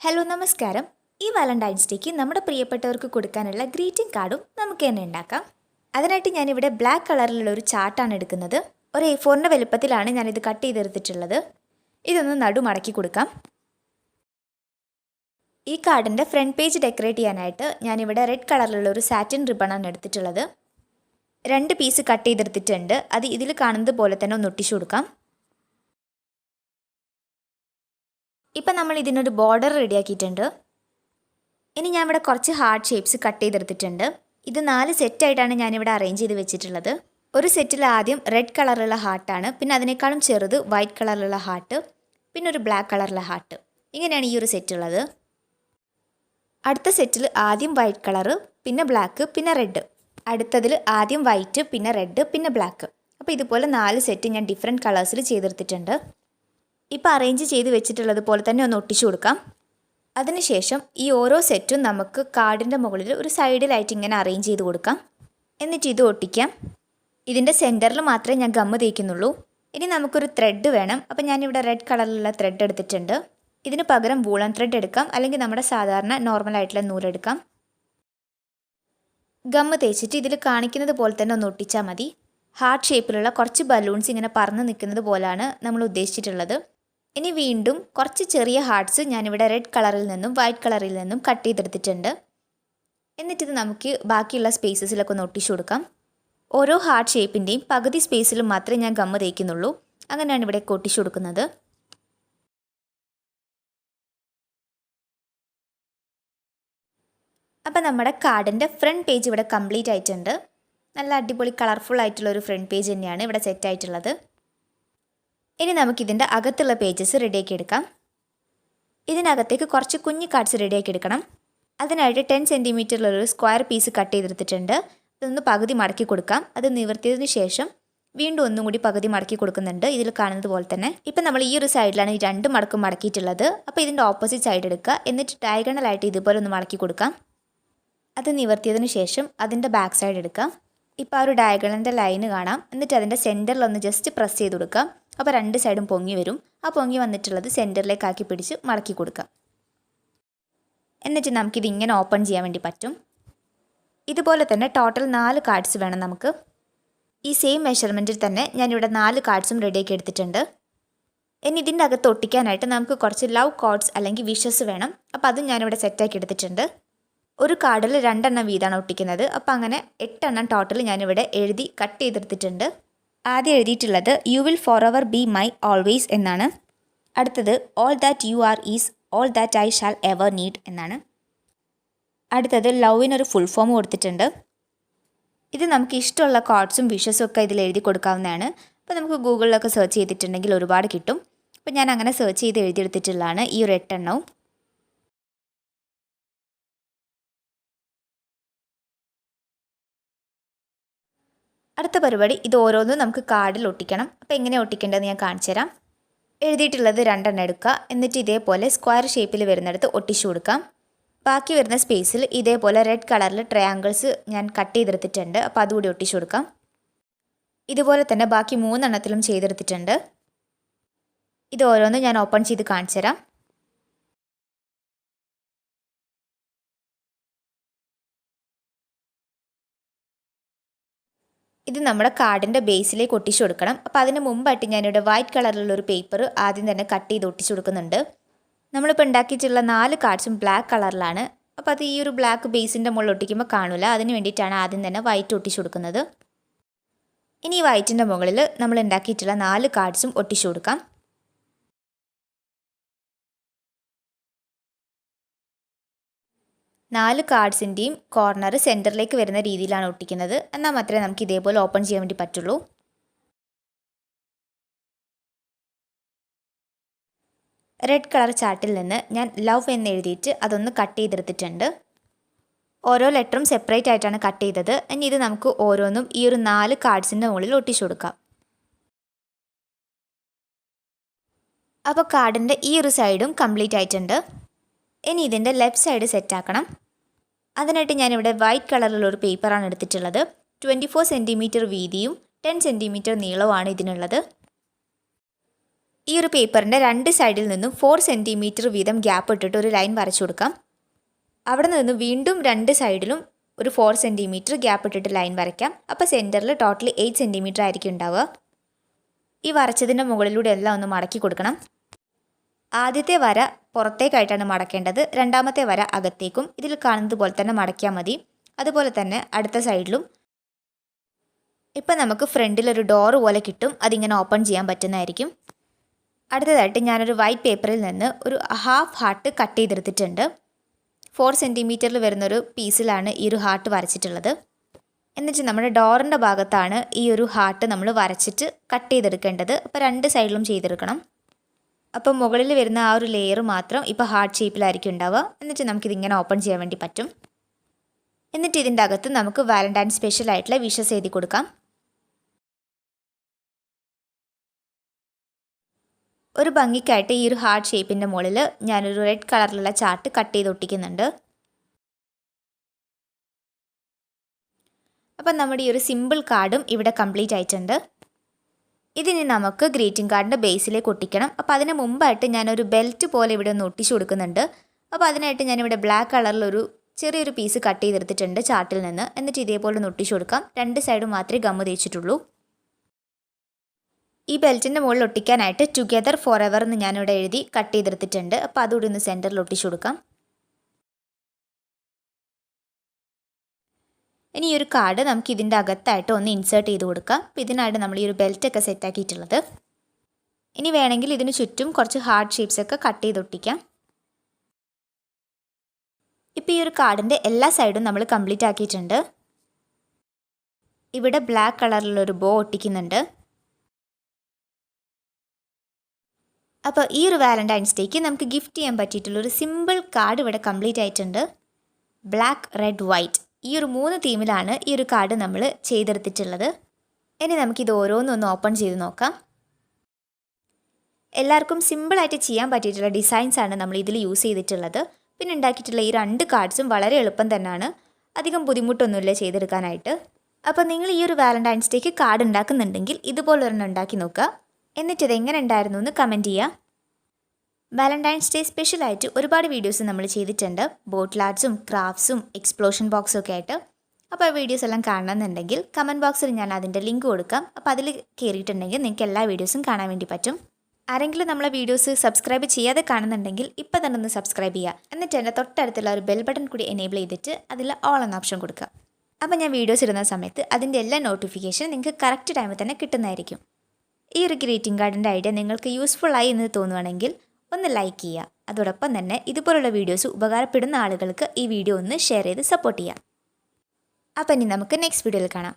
Hello നമസ്കാരം. ഈ Valentine's ഡേക്ക് നമ്മുടെ പ്രിയപ്പെട്ടവർക്ക് കൊടുക്കാനുള്ള ഗ്രീറ്റിംഗ് കാർഡും നമുക്ക് തന്നെ ഉണ്ടാക്കാം. അതിനായിട്ട് ഞാനിവിടെ ബ്ലാക്ക് കളറിലുള്ള ഒരു ചാർട്ടാണ് എടുക്കുന്നത്. ഒരു A4 വലുപ്പത്തിലാണ് ഞാനിത് കട്ട് ചെയ്തെടുത്തിട്ടുള്ളത്. ഇതൊന്ന് നടുമടക്കി കൊടുക്കാം. ഈ കാർഡിൻ്റെ ഫ്രണ്ട് പേജ് ഡെക്കറേറ്റ് ചെയ്യാനായിട്ട് ഞാനിവിടെ റെഡ് കളറിലുള്ള ഒരു സാറ്റിൻ റിബണാണ് എടുത്തിട്ടുള്ളത്. 2 പീസ് കട്ട് ചെയ്തെടുത്തിട്ടുണ്ട്. അത് ഇതിൽ കാണുന്നത് പോലെ തന്നെ ഒന്ന് ഒട്ടിച്ചു കൊടുക്കാം. ഇപ്പം നമ്മൾ ഇതിനൊരു ബോർഡർ റെഡിയാക്കിയിട്ടുണ്ട്. ഇനി ഞാൻ ഇവിടെ കുറച്ച് ഹാർട്ട് ഷേപ്സ് കട്ട് ചെയ്തെടുത്തിട്ടുണ്ട്. ഇത് 4 സെറ്റായിട്ടാണ് ഞാനിവിടെ അറേഞ്ച് ചെയ്ത് വെച്ചിട്ടുള്ളത്. ഒരു സെറ്റിൽ ആദ്യം റെഡ് കളറുള്ള ഹാർട്ടാണ്, പിന്നെ അതിനേക്കാളും ചെറുത് വൈറ്റ് കളറിലുള്ള ഹാർട്ട്, പിന്നെ ഒരു ബ്ലാക്ക് കളറിലുള്ള ഹാർട്ട്. ഇങ്ങനെയാണ് ഈ ഒരു സെറ്റ് ഉള്ളത്. അടുത്ത സെറ്റിൽ ആദ്യം വൈറ്റ് കളറ്, പിന്നെ ബ്ലാക്ക്, പിന്നെ റെഡ്. അടുത്തതിൽ ആദ്യം വൈറ്റ്, പിന്നെ റെഡ്, പിന്നെ ബ്ലാക്ക്. അപ്പോൾ ഇതുപോലെ 4 സെറ്റ് ഞാൻ ഡിഫറെൻറ്റ് കളേഴ്സിൽ ചെയ്തെടുത്തിട്ടുണ്ട്. ഇപ്പോൾ അറേഞ്ച് ചെയ്ത് വെച്ചിട്ടുള്ളത് പോലെ തന്നെ ഒന്ന് ഒട്ടിച്ചു കൊടുക്കാം. അതിനുശേഷം ഈ ഓരോ സെറ്റും നമുക്ക് കാർഡിൻ്റെ മുകളിൽ ഒരു സൈഡിലായിട്ട് ഇങ്ങനെ അറേഞ്ച് ചെയ്ത് കൊടുക്കാം. എന്നിട്ട് ഇത് ഒട്ടിക്കാം. ഇതിൻ്റെ സെൻറ്ററിൽ മാത്രമേ ഞാൻ ഗമ്മ് തേക്കുന്നുള്ളൂ. ഇനി നമുക്കൊരു ത്രെഡ് വേണം. അപ്പോൾ ഞാനിവിടെ റെഡ് കളറിലുള്ള ത്രെഡ് എടുത്തിട്ടുണ്ട്. ഇതിന് പകരം വൂളൻ ത്രെഡ് എടുക്കാം, അല്ലെങ്കിൽ നമ്മുടെ സാധാരണ നോർമലായിട്ടുള്ള നൂലെടുക്കാം. ഗമ്മ് തേച്ചിട്ട് ഇതിൽ കാണിക്കുന്നത് പോലെ തന്നെ ഒന്ന് ഒട്ടിച്ചാൽ മതി. ഹാർട്ട് ഷേപ്പിലുള്ള കുറച്ച് ബലൂൺസ് ഇങ്ങനെ പറന്ന് നിൽക്കുന്നത് പോലെയാണ് നമ്മൾ ഉദ്ദേശിച്ചിട്ടുള്ളത്. ഇനി വീണ്ടും കുറച്ച് ചെറിയ ഹാർട്ട്സ് ഞാനിവിടെ റെഡ് കളറിൽ നിന്നും വൈറ്റ് കളറിൽ നിന്നും കട്ട് ചെയ്തെടുത്തിട്ടുണ്ട്. എന്നിട്ടിത് നമുക്ക് ബാക്കിയുള്ള സ്പേസസിലൊക്കെ ഒന്ന് ഒട്ടിച്ചു കൊടുക്കാം. ഓരോ ഹാർട്ട് ഷേപ്പിൻ്റെയും പകുതി സ്പേസിലും മാത്രമേ ഞാൻ ഗമ്മ് തേക്കുന്നുള്ളൂ. അങ്ങനെയാണ് ഇവിടെ ഒട്ടിച്ചു കൊടുക്കുന്നത്. അപ്പം നമ്മുടെ കാർഡിൻ്റെ ഫ്രണ്ട് പേജ് ഇവിടെ കംപ്ലീറ്റ് ആയിട്ടുണ്ട്. നല്ല അടിപൊളി കളർഫുൾ ആയിട്ടുള്ള ഒരു ഫ്രണ്ട് പേജ് തന്നെയാണ് ഇവിടെ സെറ്റ് ആയിട്ടുള്ളത്. ഇനി നമുക്കിതിൻ്റെ അകത്തുള്ള പേജസ് റെഡിയാക്കി എടുക്കാം. ഇതിനകത്തേക്ക് കുറച്ച് കുഞ്ഞു കാർഡ്സ് റെഡിയാക്കി എടുക്കണം. അതിനായിട്ട് 10 സെൻറ്റിമീറ്ററിലൊരു സ്ക്വയർ പീസ് കട്ട് ചെയ്തെടുത്തിട്ടുണ്ട്. ഇതൊന്ന് പകുതി മടക്കി കൊടുക്കാം. അത് നിവർത്തിയതിന് ശേഷം വീണ്ടും ഒന്നും കൂടി പകുതി മടക്കി കൊടുക്കുന്നുണ്ട്, ഇതിൽ കാണുന്നത് പോലെ തന്നെ. ഇപ്പം നമ്മൾ ഈ ഒരു സൈഡിലാണ് ഈ 2 മടക്കും മടക്കിയിട്ടുള്ളത്. അപ്പോൾ ഇതിൻ്റെ ഓപ്പോസിറ്റ് സൈഡ് എടുക്കുക. എന്നിട്ട് ഡയഗണലായിട്ട് ഇതുപോലെ ഒന്ന് മടക്കി കൊടുക്കാം. അത് നിവർത്തിയതിന് ശേഷം അതിൻ്റെ ബാക്ക് സൈഡ് എടുക്കാം. ഇപ്പോൾ ആ ഒരു ഡയഗണലിൻ്റെ ലൈന് കാണാം. എന്നിട്ട് അതിൻ്റെ സെൻറ്ററിലൊന്ന് ജസ്റ്റ് പ്രസ് ചെയ്ത് കൊടുക്കാം. അപ്പോൾ 2 സൈഡും പൊങ്ങി വരും. ആ പൊങ്ങി വന്നിട്ടുള്ളത് സെൻറ്ററിലേക്കാക്കി പിടിച്ച് മടക്കി കൊടുക്കാം. എന്നിട്ട് നമുക്കിത് ഇങ്ങനെ ഓപ്പൺ ചെയ്യാൻ വേണ്ടി പറ്റും. ഇതുപോലെ തന്നെ ടോട്ടൽ 4 കാർഡ്സ് വേണം നമുക്ക്. ഈ സെയിം മെഷർമെൻറ്റിൽ തന്നെ ഞാനിവിടെ 4 കാർഡ്സും റെഡിയാക്കി എടുത്തിട്ടുണ്ട്. ഇനി ഇതിൻ്റെ അകത്ത് ഒട്ടിക്കാനായിട്ട് നമുക്ക് കുറച്ച് ലവ് കോഡ്സ് അല്ലെങ്കിൽ വിഷസ് വേണം. അപ്പോൾ അതും ഞാനിവിടെ സെറ്റാക്കി എടുത്തിട്ടുണ്ട്. ഒരു കാർഡിൽ 2 എണ്ണം വീതമാണ് ഒട്ടിക്കുന്നത്. അപ്പോൾ അങ്ങനെ 8 എണ്ണം ടോട്ടൽ ഞാനിവിടെ എഴുതി കട്ട് ചെയ്തെടുത്തിട്ടുണ്ട്. ആദ്യം എഴുതിയിട്ടുള്ളത് you will for ever be my always എന്നാണ്. അടുത്തത് all that you are is all that I shall ever need എന്നാണ്. അടുത്തത് ലവിനൊരു ഫുൾ ഫോം കൊടുത്തിട്ടുണ്ട്. ഇത് നമുക്ക് ഇഷ്ടമുള്ള കോഡ്സും വിഷസും ഒക്കെ ഇതിൽ എഴുതി കൊടുക്കാവുന്നതാണ്. അപ്പോൾ നമുക്ക് ഗൂഗിളിലൊക്കെ സെർച്ച് ചെയ്തിട്ടുണ്ടെങ്കിൽ ഒരുപാട് കിട്ടും. അപ്പോൾ ഞാൻ അങ്ങനെ സെർച്ച് ചെയ്ത് എഴുതിയെടുത്തിട്ടുള്ളതാണ് ഈ ഒരു 8 എണ്ണവും. അടുത്ത പരിപാടി ഇത് ഓരോന്നും നമുക്ക് കാർഡിൽ ഒട്ടിക്കണം. അപ്പോൾ എങ്ങനെ ഒട്ടിക്കേണ്ടതെന്ന് ഞാൻ കാണിച്ചു തരാം. എഴുതിയിട്ടുള്ളത് 2 എണ്ണം എടുക്കുക. എന്നിട്ട് ഇതേപോലെ സ്ക്വയർ ഷേപ്പിൽ വരുന്നിടത്ത് ഒട്ടിച്ചു കൊടുക്കാം. ബാക്കി വരുന്ന സ്പേസിൽ ഇതേപോലെ റെഡ് കളറിൽ ട്രയാങ്കിൾസ് ഞാൻ കട്ട് ചെയ്തെടുത്തിട്ടുണ്ട്. അപ്പോൾ അതുകൂടി ഒട്ടിച്ചു കൊടുക്കാം. ഇതുപോലെ തന്നെ ബാക്കി 3 എണ്ണത്തിലും ചെയ്തെടുത്തിട്ടുണ്ട്. ഇത് ഓരോന്നും ഞാൻ ഓപ്പൺ ചെയ്ത് കാണിച്ചു തരാം. ഇത് നമ്മുടെ കാർഡിൻ്റെ ബേസിലേക്ക് ഒട്ടിച്ചു കൊടുക്കണം. അപ്പോൾ അതിന് മുമ്പായിട്ട് ഞാനിവിടെ വൈറ്റ് കളറിലുള്ള ഒരു പേപ്പർ ആദ്യം തന്നെ കട്ട് ചെയ്ത് ഒട്ടിച്ചു കൊടുക്കുന്നുണ്ട്. നമ്മളിപ്പോൾ ഉണ്ടാക്കിയിട്ടുള്ള 4 കാർഡ്സും ബ്ലാക്ക് കളറിലാണ്. അപ്പോൾ അത് ഈ ഒരു ബ്ലാക്ക് ബേസിൻ്റെ മുകളിൽ ഒട്ടിക്കുമ്പോൾ കാണില്ല. അതിന് വേണ്ടിയിട്ടാണ് ആദ്യം തന്നെ വൈറ്റ് ഒട്ടിച്ചു കൊടുക്കുന്നത്. ഇനി ഈ വൈറ്റിൻ്റെ മുകളിൽ നമ്മൾ ഉണ്ടാക്കിയിട്ടുള്ള 4 കാർഡ്സും ഒട്ടിച്ചു കൊടുക്കാം. നാല് കാർഡ്സിൻ്റെയും കോർണർ സെൻറ്ററിലേക്ക് വരുന്ന രീതിയിലാണ് ഒട്ടിക്കുന്നത്. എന്നാൽ മാത്രമേ നമുക്ക് ഇതേപോലെ ഓപ്പൺ ചെയ്യാൻ വേണ്ടി പറ്റുള്ളൂ. റെഡ് കളർ ചാർട്ടിൽ നിന്ന് ഞാൻ ലവ് എന്ന് എഴുതിയിട്ട് അതൊന്ന് കട്ട് ചെയ്തെടുത്തിട്ടുണ്ട്. ഓരോ ലെറ്ററും സെപ്പറേറ്റ് ആയിട്ടാണ് കട്ട് ചെയ്തത്. ഇനി ഇത് നമുക്ക് ഓരോന്നും ഈ ഒരു 4 കാർഡ്സിൻ്റെ മുകളിൽ ഒട്ടിച്ചു കൊടുക്കാം. അപ്പോൾ കാർഡിൻ്റെ ഈ ഒരു സൈഡും കംപ്ലീറ്റ് ആയിട്ടുണ്ട്. ഇനി ഇതിൻ്റെ ലെഫ്റ്റ് സൈഡ് സെറ്റാക്കണം. അതിനായിട്ട് ഞാനിവിടെ വൈറ്റ് കളറിലുള്ള ഒരു പേപ്പറാണ് എടുത്തിട്ടുള്ളത്. 24 സെൻറ്റിമീറ്റർ വീതിയും 10 സെൻറ്റിമീറ്റർ നീളവുമാണ് ഇതിനുള്ളത്. ഈ ഒരു പേപ്പറിൻ്റെ രണ്ട് സൈഡിൽ നിന്നും 4 സെൻറ്റിമീറ്റർ വീതം ഗ്യാപ്പ് ഇട്ടിട്ട് ഒരു ലൈൻ വരച്ചു കൊടുക്കാം. അവിടെ നിന്ന് വീണ്ടും രണ്ട് സൈഡിലും ഒരു 4 സെൻറ്റിമീറ്റർ ഗ്യാപ്പ് ഇട്ടിട്ട് ലൈൻ വരയ്ക്കാം. അപ്പോൾ സെൻറ്ററിൽ ടോട്ടലി 8 സെൻറ്റിമീറ്റർ ആയിരിക്കും ഉണ്ടാവുക. ഈ വരച്ചതിൻ്റെ മുകളിലൂടെ എല്ലാം ഒന്ന് മടക്കി കൊടുക്കണം. ആദ്യത്തെ വര പുറത്തേക്കായിട്ടാണ് മടക്കേണ്ടത്, രണ്ടാമത്തെ വര അകത്തേക്കും. ഇതിൽ കാണുന്നത് പോലെ തന്നെ മടക്കിയാൽ മതി. അതുപോലെ തന്നെ അടുത്ത സൈഡിലും. ഇപ്പം നമുക്ക് ഫ്രണ്ടിലൊരു ഡോറ് പോലെ കിട്ടും, അതിങ്ങനെ ഓപ്പൺ ചെയ്യാൻ പറ്റുന്നതായിരിക്കും. അടുത്തതായിട്ട് ഞാനൊരു വൈറ്റ് പേപ്പറിൽ നിന്ന് ഒരു ഹാഫ് ഹാർട്ട് കട്ട് ചെയ്തെടുത്തിട്ടുണ്ട്. 4 സെൻറ്റിമീറ്ററിൽ വരുന്നൊരു പീസിലാണ് ഈ ഒരു ഹാർട്ട് വരച്ചിട്ടുള്ളത്. എന്നുവെച്ചാൽ നമ്മുടെ ഡോറിൻ്റെ ഭാഗത്താണ് ഈ ഒരു ഹാർട്ട് നമ്മൾ വരച്ചിട്ട് കട്ട് ചെയ്തെടുക്കേണ്ടത്. അപ്പോൾ രണ്ട് സൈഡിലും ചെയ്തെടുക്കണം. അപ്പോൾ മുകളിൽ വരുന്ന ആ ഒരു ലെയർ മാത്രം ഇപ്പോൾ ഹാർട്ട് ഷേപ്പിലായിരിക്കും ഉണ്ടാവുക. എന്നിട്ട് നമുക്കിതിങ്ങനെ ഓപ്പൺ ചെയ്യാൻ വേണ്ടി പറ്റും. എന്നിട്ട് ഇതിൻ്റെ അകത്ത് നമുക്ക് വാലന്റൈൻ സ്പെഷ്യൽ ആയിട്ടുള്ള വിഷസ് എഴുതി കൊടുക്കാം. ഒരു ഭംഗിക്കായിട്ട് ഈ ഒരു ഹാർട്ട് ഷേപ്പിൻ്റെ മുകളിൽ ഞാനൊരു റെഡ് കളറിലുള്ള ചാർട്ട് കട്ട് ചെയ്ത് ഒട്ടിക്കുന്നുണ്ട്. അപ്പം നമ്മുടെ ഈ ഒരു സിമ്പിൾ കാർഡും ഇവിടെ കംപ്ലീറ്റ് ആയിട്ടുണ്ട്. ഇതിന് നമുക്ക് ഗ്രീറ്റിംഗ് കാർഡിൻ്റെ ബേസിലേക്ക് ഒട്ടിക്കണം. അപ്പോൾ അതിന് മുമ്പായിട്ട് ഞാനൊരു ബെൽറ്റ് പോലെ ഇവിടെ ഒന്ന് ഒട്ടിച്ചു കൊടുക്കുന്നുണ്ട്. അപ്പോൾ അതിനായിട്ട് ഞാനിവിടെ ബ്ലാക്ക് കളറിലൊരു ചെറിയൊരു പീസ് കട്ട് ചെയ്തെടുത്തിട്ടുണ്ട് ചാർട്ടിൽ നിന്ന്. എന്നിട്ട് ഇതേപോലെ ഒന്ന് ഒട്ടിച്ചു കൊടുക്കാം. രണ്ട് സൈഡും മാത്രമേ ഗമ്മ് തേച്ചിട്ടുള്ളൂ. ഈ ബെൽറ്റിൻ്റെ മുകളിൽ ഒട്ടിക്കാനായിട്ട് ടുഗെദർ ഫോർ എവർ എന്ന് ഞാനിവിടെ എഴുതി കട്ട് ചെയ്തെടുത്തിട്ടുണ്ട്. അപ്പോൾ അതുകൂടി ഒന്ന് സെൻറ്ററിൽ ഒട്ടിച്ചു കൊടുക്കാം. ഇനി ഈ ഒരു കാർഡ് നമുക്ക് ഇതിൻ്റെ അകത്തായിട്ട് ഒന്ന് ഇൻസേർട്ട് ചെയ്ത് കൊടുക്കാം. അപ്പോൾ ഇതിനായിട്ട് നമ്മൾ ഈ ഒരു ബെൽറ്റൊക്കെ സെറ്റാക്കിയിട്ടുള്ളത്. ഇനി വേണമെങ്കിൽ ഇതിന് ചുറ്റും കുറച്ച് ഹാർട്ട് ഷേപ്സൊക്കെ കട്ട് ചെയ്ത് ഒട്ടിക്കാം. ഇപ്പോൾ ഈ ഒരു കാർഡിൻ്റെ എല്ലാ സൈഡും നമ്മൾ കംപ്ലീറ്റ് ആക്കിയിട്ടുണ്ട്. ഇവിടെ ബ്ലാക്ക് കളറിലൊരു ബോ ഒട്ടിക്കുന്നുണ്ട്. അപ്പോൾ ഈ ഒരു വാലന്റൈൻസ് ഡേക്ക് നമുക്ക് ഗിഫ്റ്റ് ചെയ്യാൻ പറ്റിയിട്ടുള്ളൊരു സിമ്പിൾ കാർഡ് ഇവിടെ കംപ്ലീറ്റ് ആയിട്ടുണ്ട്. ബ്ലാക്ക്, റെഡ്, വൈറ്റ് ഈ ഒരു 3 തീമിലാണ് ഈ ഒരു കാർഡ് നമ്മൾ ചെയ്തെടുത്തിട്ടുള്ളത്. ഇനി നമുക്കിത് ഓരോന്നൊന്ന് ഓപ്പൺ ചെയ്ത് നോക്കാം. എല്ലാവർക്കും സിമ്പിളായിട്ട് ചെയ്യാൻ പറ്റിയിട്ടുള്ള ഡിസൈൻസാണ് നമ്മൾ ഇതിൽ യൂസ് ചെയ്തിട്ടുള്ളത്. പിന്നെ ഉണ്ടാക്കിയിട്ടുള്ള ഈ 2 കാർഡ്സും വളരെ എളുപ്പം തന്നെയാണ്, അധികം ബുദ്ധിമുട്ടൊന്നുമില്ല ചെയ്തെടുക്കാനായിട്ട്. അപ്പോൾ നിങ്ങൾ ഈ ഒരു വാലന്റൈൻസ് ഡേക്ക് കാർഡ് ഉണ്ടാക്കുന്നുണ്ടെങ്കിൽ ഇതുപോലൊരെണ്ണം ഉണ്ടാക്കി നോക്കുക. എന്നിട്ട് ഇത് എങ്ങനെ ഉണ്ടായിരുന്നു എന്ന് കമൻറ്റ് ചെയ്യുക. വാലന്റൈൻസ് ഡേ സ്പെഷ്യലായിട്ട് ഒരുപാട് വീഡിയോസ് നമ്മൾ ചെയ്തിട്ടുണ്ട്, ബോട്ടിൽ ആർട്സും ക്രാഫ്റ്റ്സും എക്സ്പ്ലോഷൻ ബോക്സും ഒക്കെ ആയിട്ട്. അപ്പോൾ ആ വീഡിയോസ് എല്ലാം കാണണമെന്നുണ്ടെങ്കിൽ കമൻറ്റ് ബോക്സിൽ ഞാൻ അതിൻ്റെ ലിങ്ക് കൊടുക്കാം. അപ്പോൾ അതിൽ കയറിയിട്ടുണ്ടെങ്കിൽ നിങ്ങൾക്ക് എല്ലാ വീഡിയോസും കാണാൻ വേണ്ടി പറ്റും. ആരെങ്കിലും നമ്മളെ വീഡിയോസ് സബ്സ്ക്രൈബ് ചെയ്യാതെ കാണുന്നുണ്ടെങ്കിൽ ഇപ്പോൾ തന്നെ ഒന്ന് സബ്സ്ക്രൈബ് ചെയ്യുക. എന്നിട്ട് എൻ്റെ തൊട്ടടുത്തുള്ള ഒരു ബെൽ ബട്ടൺ കൂടി എനേബിൾ ചെയ്തിട്ട് അതിൽ ഓൾ എന്ന ഓപ്ഷൻ കൊടുക്കുക. അപ്പോൾ ഞാൻ വീഡിയോസ് ഇടുന്ന സമയത്ത് അതിൻ്റെ എല്ലാ നോട്ടിഫിക്കേഷൻ നിങ്ങൾക്ക് കറക്റ്റ് ടൈമിൽ തന്നെ കിട്ടുന്നതായിരിക്കും. ഈ ഒരു ഗ്രീറ്റിംഗ് കാർഡിൻ്റെ ഐഡിയ നിങ്ങൾക്ക് യൂസ്ഫുൾ ആയി എന്ന് തോന്നുവാണെങ്കിൽ ഒന്ന് ലൈക്ക് ചെയ്യുക. അതോടൊപ്പം തന്നെ ഇതുപോലുള്ള വീഡിയോസ് ഉപകാരപ്പെടുന്ന ആളുകൾക്ക് ഈ വീഡിയോ ഒന്ന് ഷെയർ ചെയ്ത് സപ്പോർട്ട് ചെയ്യുക. അപ്പോൾ ഇനി നമുക്ക് നെക്സ്റ്റ് വീഡിയോയിൽ കാണാം.